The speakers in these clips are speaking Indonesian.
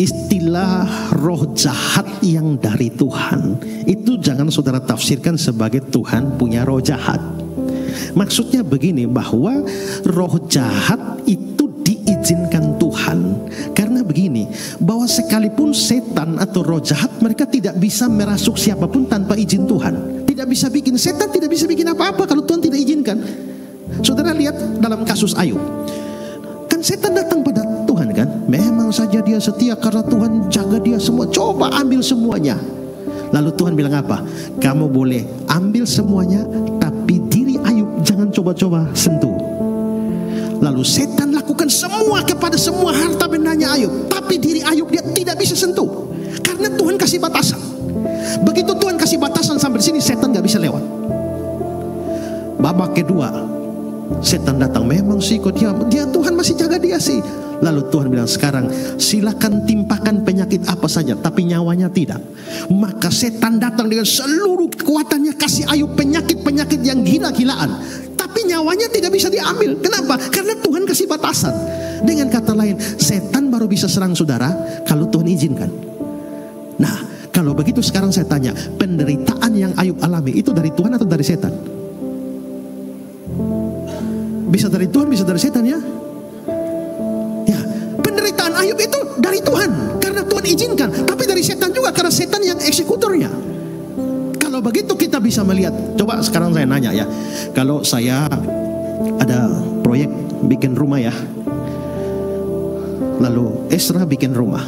istilah roh jahat yang dari Tuhan itu jangan saudara tafsirkan sebagai Tuhan punya roh jahat. Maksudnya begini, bahwa roh jahat itu diizinkan Tuhan. Karena begini, bahwa sekalipun setan atau roh jahat, mereka tidak bisa merasuk siapapun tanpa izin Tuhan. Tidak bisa bikin, setan tidak bisa bikin apa-apa kalau Tuhan tidak izinkan. Saudara lihat dalam kasus Ayub, kan setan datang pada Tuhan kan, memang saja dia setia karena Tuhan jaga dia semua, coba ambil semuanya. Lalu Tuhan bilang apa? Kamu boleh ambil semuanya, tapi diri Ayub jangan coba-coba sentuh. Lalu setan lakukan semua kepada semua harta bendanya Ayub, tapi diri Ayub dia tidak bisa sentuh, karena Tuhan kasih batasan. Begitu Tuhan kasih batasan sampai sini, setan gak bisa lewat. Babak kedua, setan datang, memang sih kok dia Tuhan masih jaga dia sih. Lalu Tuhan bilang, sekarang silakan timpakan penyakit apa saja, tapi nyawanya tidak. Maka setan datang dengan seluruh kekuatannya, kasih Ayub penyakit-penyakit yang gila-gilaan, tapi nyawanya tidak bisa diambil. Kenapa? Karena Tuhan kasih batasan. Dengan kata lain, setan baru bisa serang saudara kalau Tuhan izinkan. Nah, kalau begitu sekarang saya tanya, penderitaan yang Ayub alami itu dari Tuhan atau dari setan? Bisa dari Tuhan, bisa dari setan ya? Ya, penderitaan Ayub itu dari Tuhan karena Tuhan izinkan, tapi dari setan juga karena setan yang eksekutornya. Kalau begitu kita bisa melihat. Coba sekarang saya nanya ya, kalau saya ada proyek bikin rumah ya, lalu Esra bikin rumah,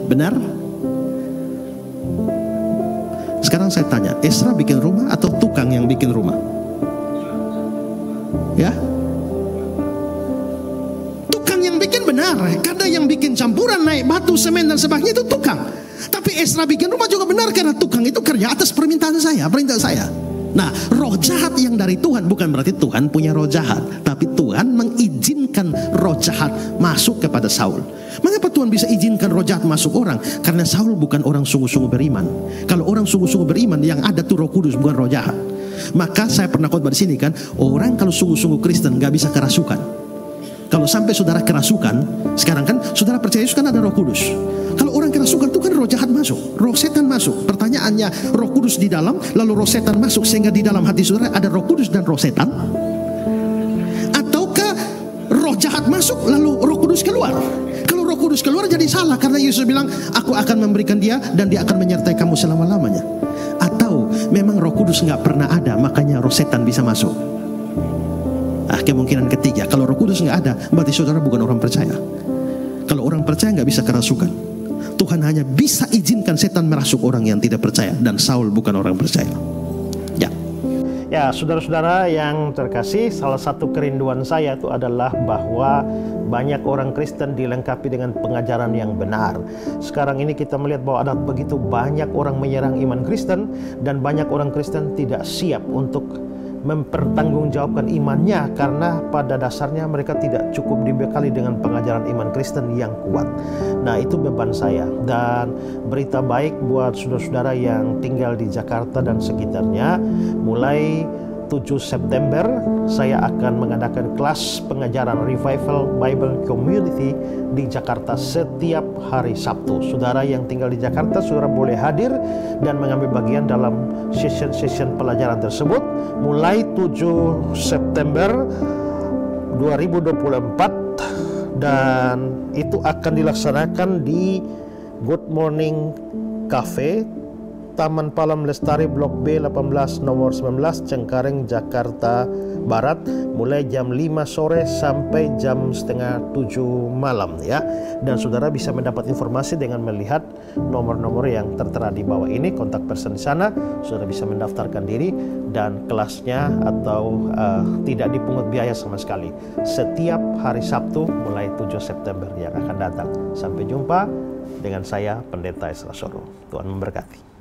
benar? Sekarang saya tanya, Esra bikin rumah atau tukang yang bikin rumah? Ya, tukang yang bikin, benar, karena yang bikin campuran naik batu, semen dan sebagainya itu tukang. Tapi Esra bikin rumah juga benar karena tukang itu kerja atas permintaan saya, perintah saya. Nah, roh jahat yang dari Tuhan bukan berarti Tuhan punya roh jahat, tapi Tuhan mengizinkan roh jahat masuk kepada Saul. Mengapa Tuhan bisa izinkan roh jahat masuk orang? Karena Saul bukan orang sungguh-sungguh beriman. Kalau orang sungguh-sungguh beriman, yang ada tuh Roh Kudus, bukan roh jahat. Maka saya pernah khotbah di sini kan, orang kalau sungguh-sungguh Kristen gak bisa kerasukan. Kalau sampai saudara kerasukan, sekarang kan saudara percaya Yesus kan ada Roh Kudus. Kalau orang kerasukan itu kan roh jahat masuk, roh setan masuk. Pertanyaannya, Roh Kudus di dalam, lalu roh setan masuk, sehingga di dalam hati saudara ada Roh Kudus dan roh setan? Ataukah roh jahat masuk lalu Roh Kudus keluar? Kalau Roh Kudus keluar jadi salah, karena Yesus bilang, aku akan memberikan dia dan dia akan menyertai kamu selama-lamanya. Atau memang Roh Kudus nggak pernah ada, makanya roh setan bisa masuk. Kemungkinan ketiga, kalau Roh Kudus nggak ada, berarti saudara bukan orang percaya. Kalau orang percaya nggak bisa kerasukan. Tuhan hanya bisa izinkan setan merasuk orang yang tidak percaya, dan Saul bukan orang percaya. Ya. Ya, saudara-saudara yang terkasih, salah satu kerinduan saya itu adalah bahwa banyak orang Kristen dilengkapi dengan pengajaran yang benar. Sekarang ini kita melihat bahwa ada begitu banyak orang menyerang iman Kristen, dan banyak orang Kristen tidak siap untuk mempertanggungjawabkan imannya karena pada dasarnya mereka tidak cukup dibekali dengan pengajaran iman Kristen yang kuat. Nah, itu beban saya. Dan berita baik buat saudara-saudara yang tinggal di Jakarta dan sekitarnya, mulai 7 September saya akan mengadakan kelas pengajaran Revival Bible Community di Jakarta setiap hari Sabtu. Saudara yang tinggal di Jakarta, saudara boleh hadir dan mengambil bagian dalam session-session pelajaran tersebut mulai 7 September 2024, dan itu akan dilaksanakan di Good Morning Cafe, Taman Palam Lestari, Blok B 18 nomor 19, Cengkareng, Jakarta Barat, mulai jam 5 sore sampai jam setengah 7 malam ya. Dan saudara bisa mendapat informasi dengan melihat nomor-nomor yang tertera di bawah ini, kontak person di sana. Saudara bisa mendaftarkan diri, dan kelasnya atau tidak dipungut biaya sama sekali. Setiap hari Sabtu mulai 7 September yang akan datang. Sampai jumpa dengan saya, Pendeta Esra Soro. Tuhan memberkati.